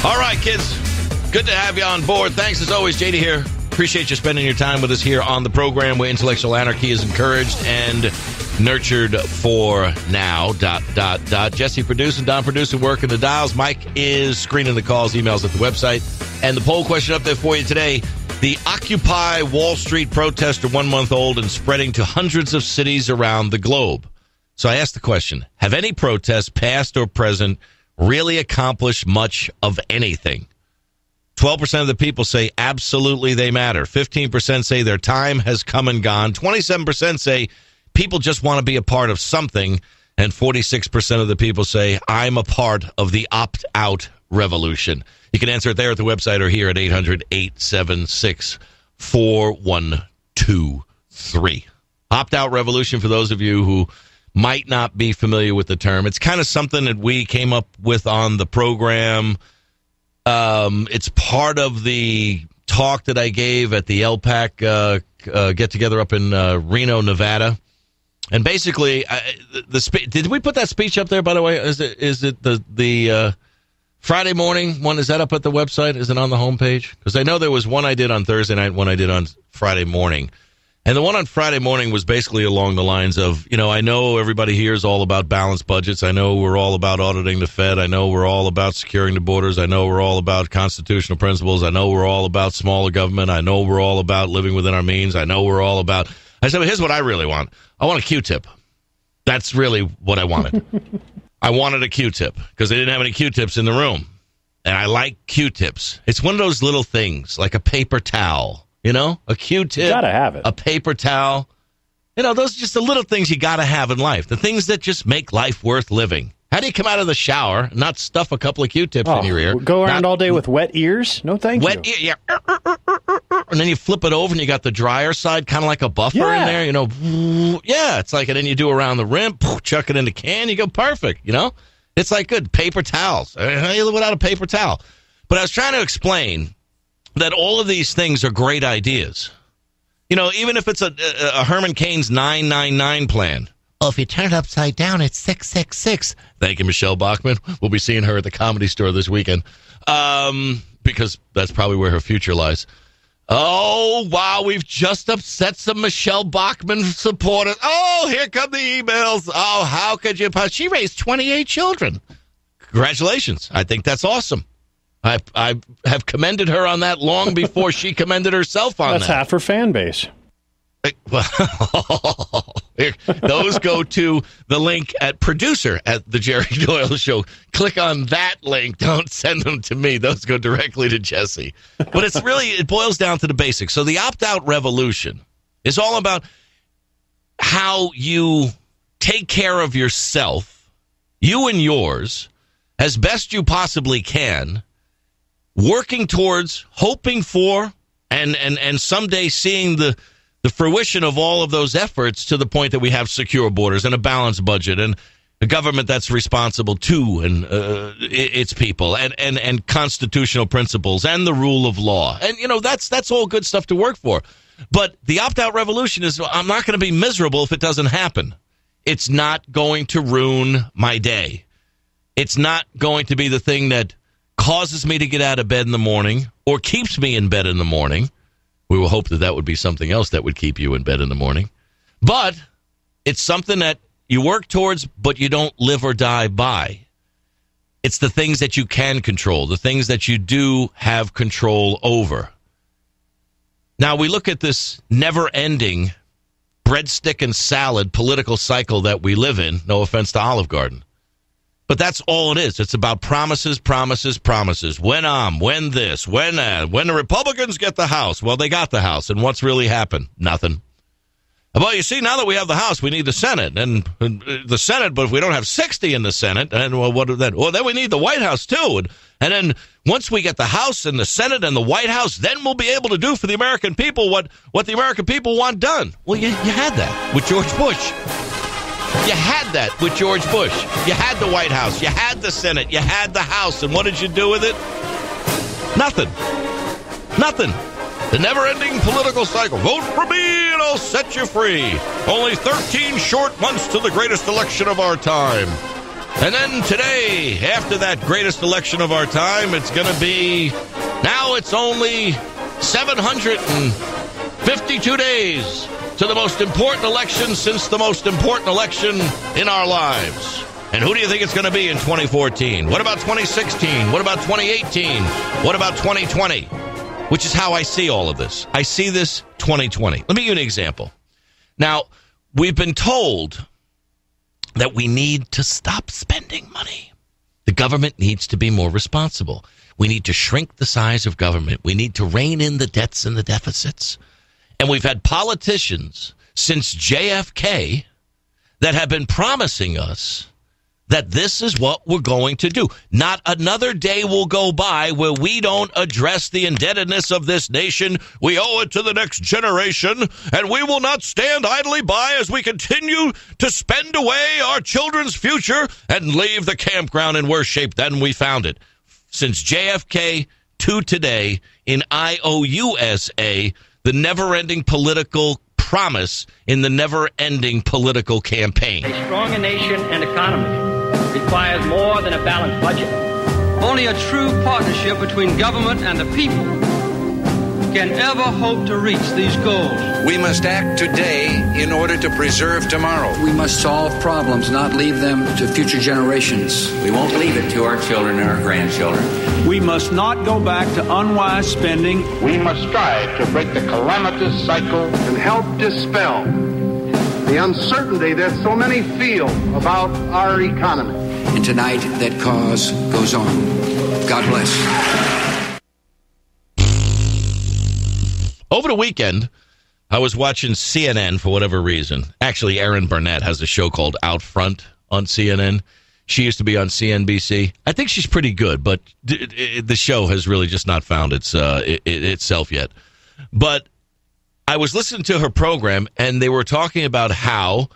All right, kids. Good to have you on board. Thanks, as always, JD here. Appreciate you spending your time with us here on the program where intellectual anarchy is encouraged and nurtured for now. ... Jesse producing, Don producing, working the dials. Mike is screening the calls, emails at the website. And the poll question up there for you today. The Occupy Wall Street protests are 1 month old and spreading to hundreds of cities around the globe. So I asked the question, have any protests, past or present, really accomplished much of anything? 12% of the people say absolutely they matter. 15% say their time has come and gone. 27% say people just want to be a part of something. And 46% of the people say I'm a part of the opt-out revolution. You can answer it there at the website or here at 800-876-4123. Opt-out revolution, for those of you who might not be familiar with the term. It's kind of something that we came up with on the program. It's part of the talk that I gave at the LPAC get-together up in Reno, Nevada. And basically, did we put that speech up there, by the way? Is it the Friday morning one? Is that up at the website? Is it on the homepage? Because I know there was one I did on Thursday night, one I did on Friday morning. And the one on Friday morning was basically along the lines of, I know everybody here is all about balanced budgets. I know we're all about auditing the Fed. I know we're all about securing the borders. I know we're all about constitutional principles. I know we're all about smaller government. I know we're all about living within our means. I know we're all about... I said, well, here's what I really want. I want a Q-tip. That's really what I wanted. I wanted a Q-tip because they didn't have any Q-tips in the room. And I like Q-tips. It's one of those little things, like a paper towel. A Q-tip, you gotta have it. A paper towel. Those are just the little things you got to have in life. The things that just make life worth living. How do you come out of the shower and not stuff a couple of Q-tips in your ear? Go around all day with wet ears? No, thank you. Wet ear, yeah. And then you flip it over and you got the drier side, kind of like a buffer in there. Yeah, it's like, and then you do around the rim, chuck it in the can, you go perfect, It's like good paper towels. How do you live without a paper towel? But I was trying to explain that all of these things are great ideas. Even if it's a Herman Cain's 999 plan. Well, if you turn it upside down, it's 666. Thank you, Michelle Bachmann. We'll be seeing her at the Comedy Store this weekend because that's probably where her future lies. Oh, wow, we've just upset some Michelle Bachmann supporters. Oh, here come the emails. Oh, how could you? She raised 28 children. Congratulations. I think that's awesome. I have commended her on that long before she commended herself on that. That's half her fan base. Those go to the link at producer at the Jerry Doyle Show. Click on that link. Don't send them to me. Those go directly to Jesse. But it boils down to the basics. So the opt-out revolution is all about how you take care of yourself, you and yours, as best you possibly can, working towards, hoping for, and someday seeing the fruition of all of those efforts to the point that we have secure borders and a balanced budget and a government that's responsible to its people and constitutional principles and the rule of law. And, that's all good stuff to work for. But the opt-out revolution is, I'm not going to be miserable if it doesn't happen. It's not going to ruin my day. It's not going to be the thing that causes me to get out of bed in the morning or keeps me in bed in the morning. We will hope that would be something else that would keep you in bed in the morning. But it's something that you work towards, but you don't live or die by. It's the things that you can control, the things that you do have control over. Now, we look at this never-ending breadstick and salad political cycle that we live in. No offense to Olive Garden. But that's all it is. It's about promises, promises, promises. When this, when that. When the Republicans get the House, well, they got the House. And what's really happened? Nothing. Well, you see, now that we have the House, we need the Senate. And the Senate, but if we don't have 60 in the Senate, and what then? Well, then we need the White House, too. And then once we get the House and the Senate and the White House, then we'll be able to do for the American people what the American people want done. Well, you had that with George Bush. You had that with George Bush. You had the White House. You had the Senate. You had the House. And what did you do with it? Nothing. Nothing. The never-ending political cycle. Vote for me and I'll set you free. Only 13 short months to the greatest election of our time. And then today, after that greatest election of our time, it's going to be, now it's only 752 days to the most important election since the most important election in our lives. And who do you think it's going to be in 2014? What about 2016? What about 2018? What about 2020? Which is how I see all of this. I see this 2020. Let me give you an example. Now, we've been told that we need to stop spending money. The government needs to be more responsible. We need to shrink the size of government. We need to rein in the debts and the deficits. And we've had politicians since JFK that have been promising us that this is what we're going to do. Not another day will go by where we don't address the indebtedness of this nation. We owe it to the next generation, and we will not stand idly by as we continue to spend away our children's future and leave the campground in worse shape than we found it. Since JFK to today, in IOUSA, the never-ending political promise in the never-ending political campaign. A stronger nation and economy requires more than a balanced budget. Only a true partnership between government and the people can ever hope to reach these goals. We must act today in order to preserve tomorrow. We must solve problems, not leave them to future generations. We won't leave it to our children and our grandchildren. We must not go back to unwise spending. We must strive to break the calamitous cycle and help dispel the uncertainty that so many feel about our economy. And tonight, that cause goes on. God bless. Over the weekend, I was watching CNN for whatever reason. Actually, Erin Burnett has a show called Out Front on CNN. She used to be on CNBC. I think she's pretty good, but the show has really just not found itself yet. But I was listening to her program, and they were talking about how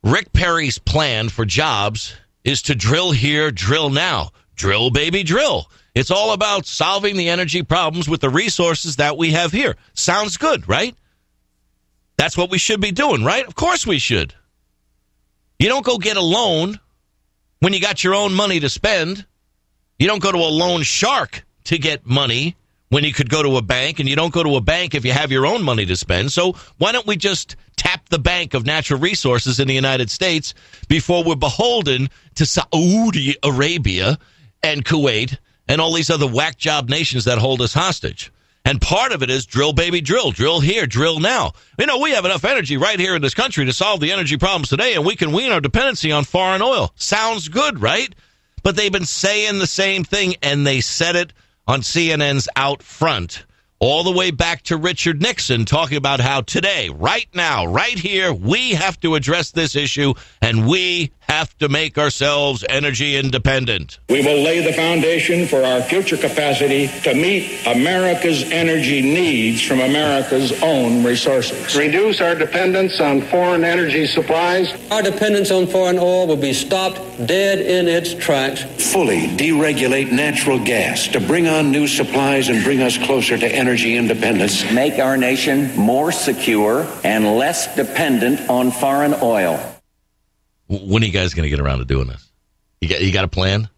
Rick Perry's plan for jobs is to drill here, drill now. Drill, baby, drill. It's all about solving the energy problems with the resources that we have here. Sounds good, right? That's what we should be doing, right? Of course we should. You don't go get a loan when you got your own money to spend. You don't go to a loan shark to get money when you could go to a bank, and you don't go to a bank if you have your own money to spend. So why don't we just tap the bank of natural resources in the United States before we're beholden to Saudi Arabia and Kuwait and all these other whack job nations that hold us hostage? And part of it is drill, baby, drill. Drill here, drill now. You know, we have enough energy right here in this country to solve the energy problems today, and we can wean our dependency on foreign oil. Sounds good, right? But they've been saying the same thing, and they said it on CNN's Out Front, all the way back to Richard Nixon, talking about how today, right now, right here, we have to address this issue, and we have to make ourselves energy independent. We will lay the foundation for our future capacity to meet America's energy needs from America's own resources. Reduce our dependence on foreign energy supplies. Our dependence on foreign oil will be stopped dead in its tracks. Fully deregulate natural gas to bring on new supplies and bring us closer to energy independence. Make our nation more secure and less dependent on foreign oil. When are you guys going to get around to doing this? You got a plan?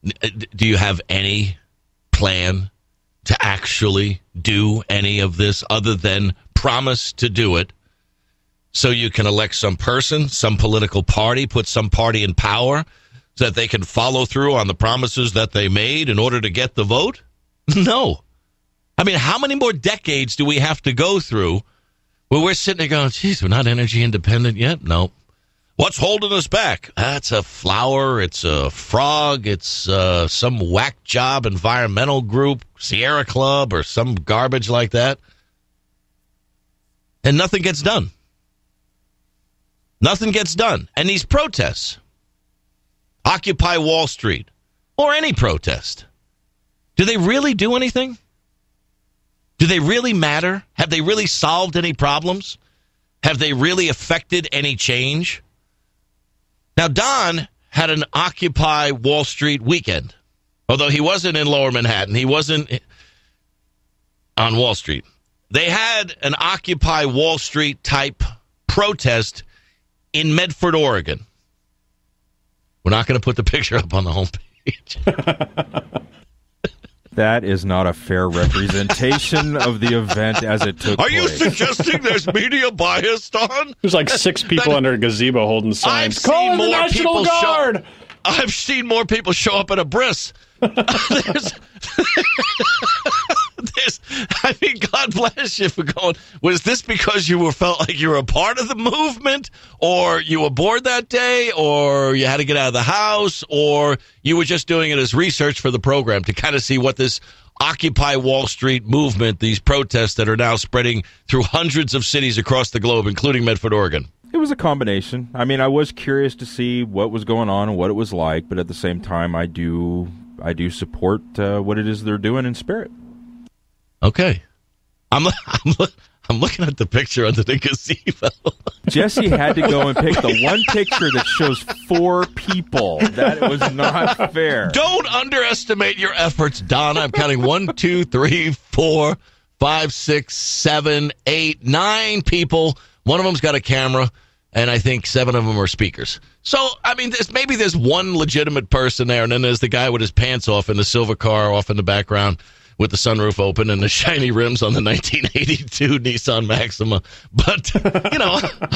Do you have any plan to actually do any of this other than promise to do it so you can elect some person, some political party, put some party in power so that they can follow through on the promises that they made in order to get the vote? No. I mean, how many more decades do we have to go through where we're sitting there going, geez, we're not energy independent yet? No. What's holding us back? It's a flower, it's a frog, it's some whack job environmental group, Sierra Club, or some garbage like that. And nothing gets done. Nothing gets done. And these protests, Occupy Wall Street, or any protest, do they really do anything? Do they really matter? Have they really solved any problems? Have they really affected any change? Now, Don had an Occupy Wall Street weekend, although he wasn't in Lower Manhattan. He wasn't on Wall Street. They had an Occupy Wall Street type protest in Medford, Oregon. We're not going to put the picture up on the homepage. That is not a fair representation of the event as it took place. Are you suggesting there's media bias, Don? There's like 6 people under a gazebo holding signs. Call in the National Guard! I've seen more people show up at a bris. I mean, God bless you for going. Was this because you felt like you were a part of the movement, or you were bored that day, or you had to get out of the house, or you were just doing it as research for the program to kind of see what this Occupy Wall Street movement, these protests that are now spreading through hundreds of cities across the globe, including Medford, Oregon? It was a combination. I mean, I was curious to see what was going on and what it was like, but at the same time, I do support what it is they're doing in spirit. Okay. I'm looking at the picture under the gazebo. Jesse had to go and pick the one picture that shows 4 people. That was not fair. Don't underestimate your efforts, Don. I'm counting 1, 2, 3, 4, 5, 6, 7, 8, 9 people. One of them's got a camera, and I think 7 of them are speakers. So, I mean, there's one legitimate person there, and then there's the guy with his pants off in the silver car off in the background with the sunroof open and the shiny rims on the 1982 Nissan Maxima. But,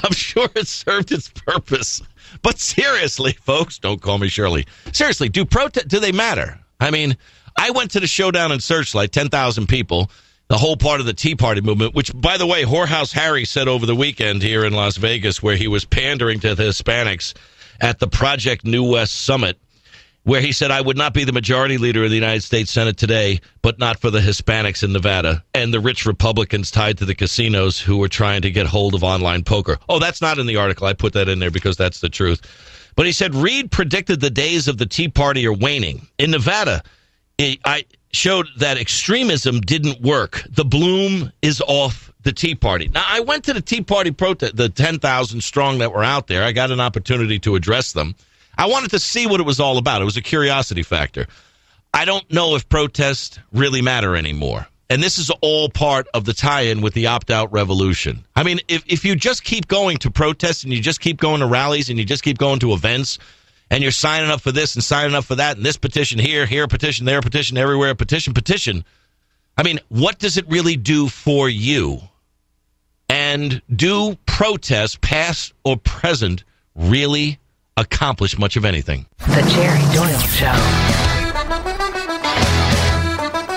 I'm sure it served its purpose. But seriously, folks, don't call me Shirley. Seriously, do they matter? I mean, I went to the showdown in Searchlight, 10,000 people. The whole part of the Tea Party movement, which, by the way, Whorehouse Harry said over the weekend here in Las Vegas, where he was pandering to the Hispanics at the Project New West Summit, where he said, I would not be the majority leader of the United States Senate today, but not for the Hispanics in Nevada and the rich Republicans tied to the casinos who were trying to get hold of online poker. Oh, that's not in the article. I put that in there because that's the truth. But he said, Reid predicted the days of the Tea Party are waning. In Nevada, I showed that extremism didn't work. The bloom is off the Tea Party. Now, I went to the Tea Party protest, the 10,000 strong that were out there. I got an opportunity to address them. I wanted to see what it was all about. It was a curiosity factor. I don't know if protests really matter anymore. And this is all part of the tie-in with the opt-out revolution. I mean, if you just keep going to protests and you just keep going to rallies and you just keep going to events and you're signing up for this and signing up for that and this petition here a petition, there a petition, everywhere a petition. I mean, what does it really do for you? And do protests, past or present, really accomplish much of anything? The Jerry Doyle Show.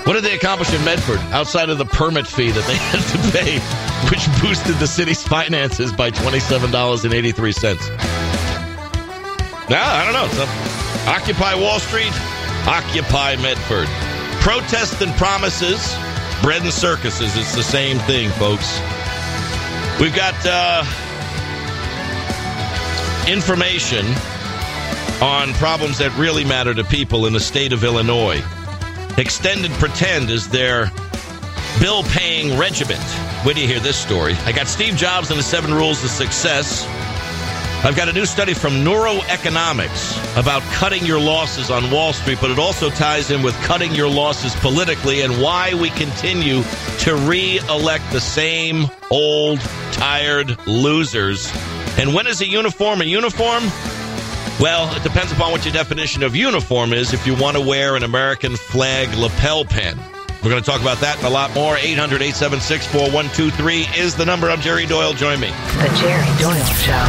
What did they accomplish in Medford outside of the permit fee that they had to pay, which boosted the city's finances by $27.83? I don't know. So, Occupy Wall Street, Occupy Medford. Protests and promises, bread and circuses. It's the same thing, folks. We've got information on problems that really matter to people in the state of Illinois. Extended Pretend is their bill-paying regiment. Wait till you hear this story. I got Steve Jobs and the 7 Rules of Success. I've got a new study from Neuroeconomics about cutting your losses on Wall Street, but it also ties in with cutting your losses politically and why we continue to re-elect the same old, tired losers. And when is a uniform a uniform? Well, it depends upon what your definition of uniform is if you want to wear an American flag lapel pin. We're going to talk about that and a lot more. 800-876-4123 is the number. I'm Jerry Doyle. Join me. The Jerry Doyle Show.